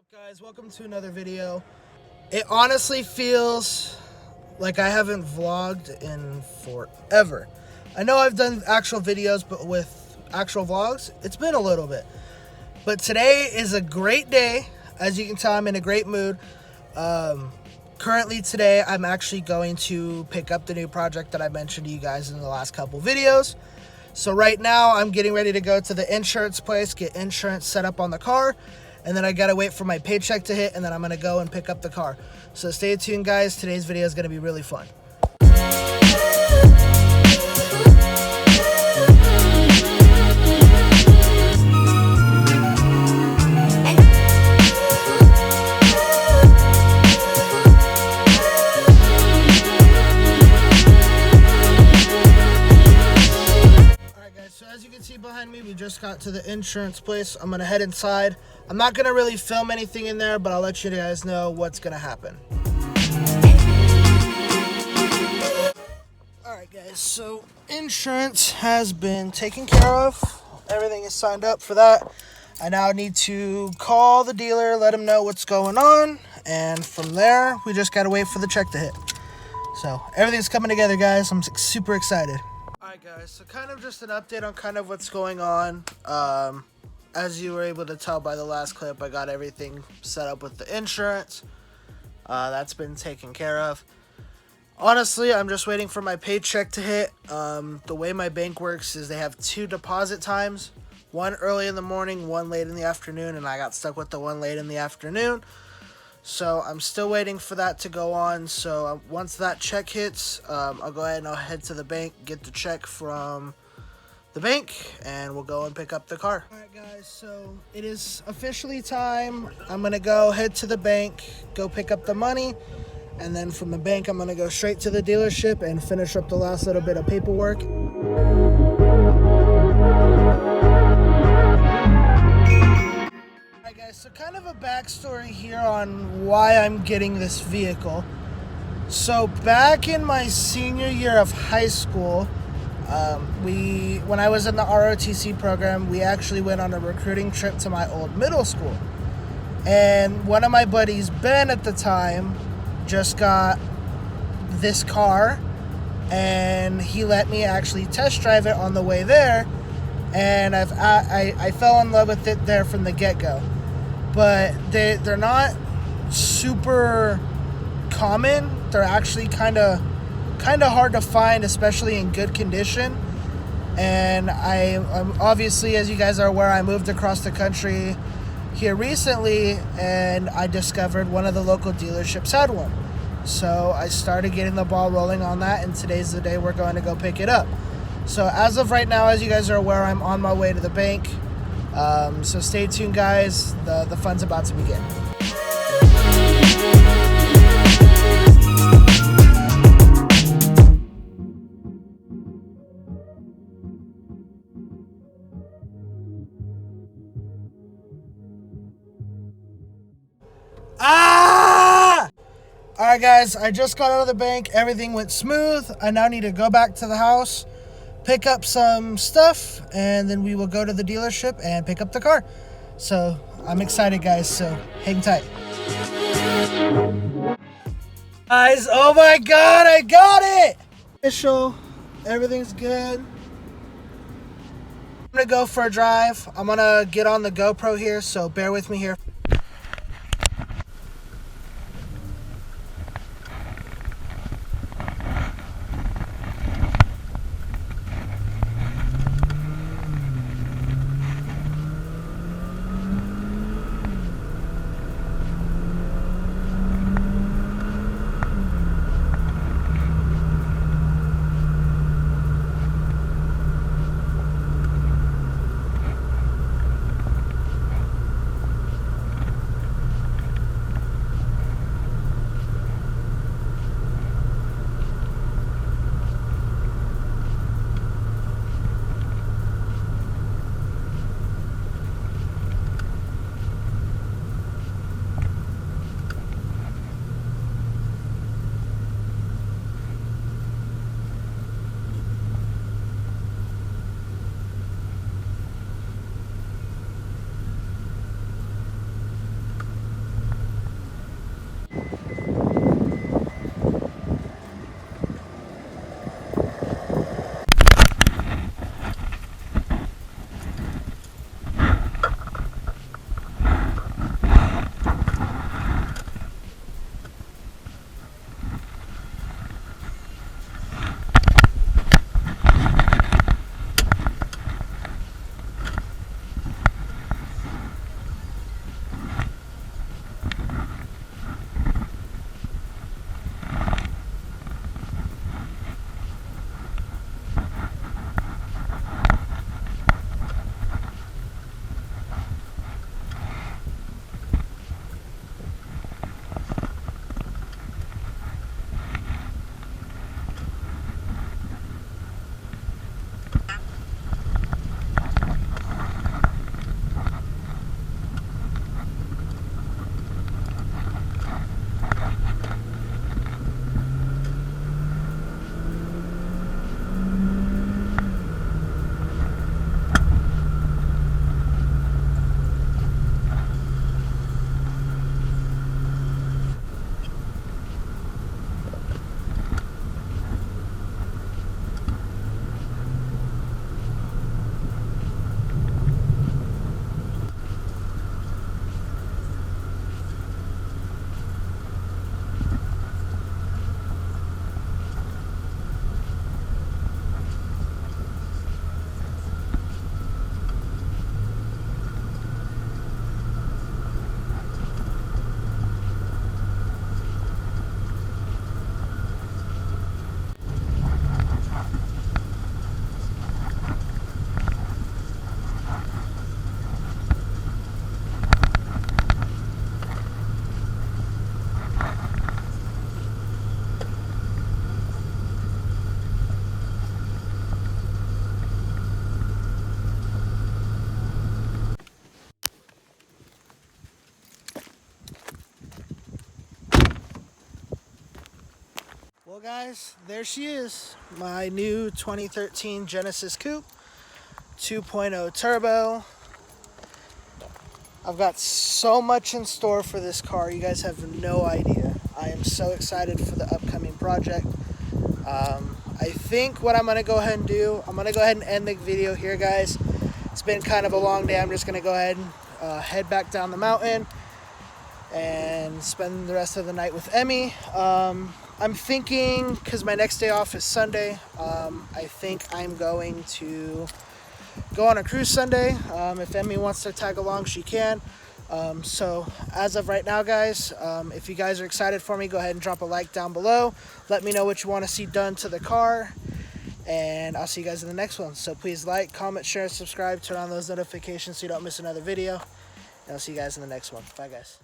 What's up, guys? Welcome to another video. It honestly feels like I haven't vlogged in forever. I know I've done actual videos, but with actual vlogs, it's been a little bit. But today is a great day. As you can tell, I'm in a great mood. Currently today, I'm actually going to pick up the new project that I mentioned to you guys in the last couple videos. So right now, I'm getting ready to go to the insurance place, get insurance set up on the car, and then I gotta wait for my paycheck to hit, and then I'm gonna go and pick up the car. So stay tuned, guys. Today's video is gonna be really fun. So as you can see behind me, we just got to the insurance place. I'm gonna head inside. I'm not gonna really film anything in there, but I'll let you guys know what's gonna happen. Alright guys, so insurance has been taken care of. Everything is signed up for that. I now need to call the dealer, let him know what's going on, and from there, we just gotta wait for the check to hit. So everything's coming together, guys. I'm super excited. Alright guys, so kind of just an update on kind of what's going on. As you were able to tell by the last clip, I got everything set up with the insurance. That's been taken care of. Honestly, I'm just waiting for my paycheck to hit. The way my bank works is they have 2 deposit times. One early in the morning, one late in the afternoon, and I got stuck with the one late in the afternoon. So I'm still waiting for that to go on. So once that check hits, I'll go ahead and I'll head to the bank, get the check from the bank, and we'll go and pick up the car. All right, guys, so it is officially time. I'm going to go head to the bank, go pick up the money, and then from the bank, I'm going to go straight to the dealership and finish up the last little bit of paperwork. So kind of a backstory here on why I'm getting this vehicle. So back in my senior year of high school, when I was in the ROTC program, we actually went on a recruiting trip to my old middle school. And one of my buddies, Ben at the time, just got this car, and he let me actually test drive it on the way there, and I fell in love with it there from the get-go. But they're not super common. They're actually kind of hard to find, especially in good condition. And I'm obviously, as you guys are aware, I moved across the country here recently, and I discovered one of the local dealerships had one. So I started getting the ball rolling on that, and today's the day we're going to go pick it up. So as of right now, as you guys are aware, I'm on my way to the bank. So stay tuned, guys. The fun's about to begin. Alright guys, I just got out of the bank. Everything went smooth. I now need to go back to the house, pick up some stuff, and then we will go to the dealership and pick up the car. So I'm excited, guys, so hang tight. Guys, oh my god, I got it! Official, everything's good. I'm gonna go for a drive. I'm gonna get on the GoPro here, so bear with me here. Well guys, there she is, my new 2013 Genesis Coupe 2.0 turbo. I've got so much in store for this car, you guys have no idea. I am so excited for the upcoming project. I think what I'm going to go ahead and do, I'm going to go ahead and end the video here, guys. It's been kind of a long day. I'm just going to go ahead and head back down the mountain and spend the rest of the night with Emmy. I'm thinking, because my next day off is Sunday, I think I'm going to go on a cruise Sunday. If Emmy wants to tag along, she can. So as of right now, guys, if you guys are excited for me, go ahead and drop a like down below. Let me know what you want to see done to the car, and I'll see you guys in the next one. So please like, comment, share, subscribe, turn on those notifications so you don't miss another video, and I'll see you guys in the next one. Bye, guys.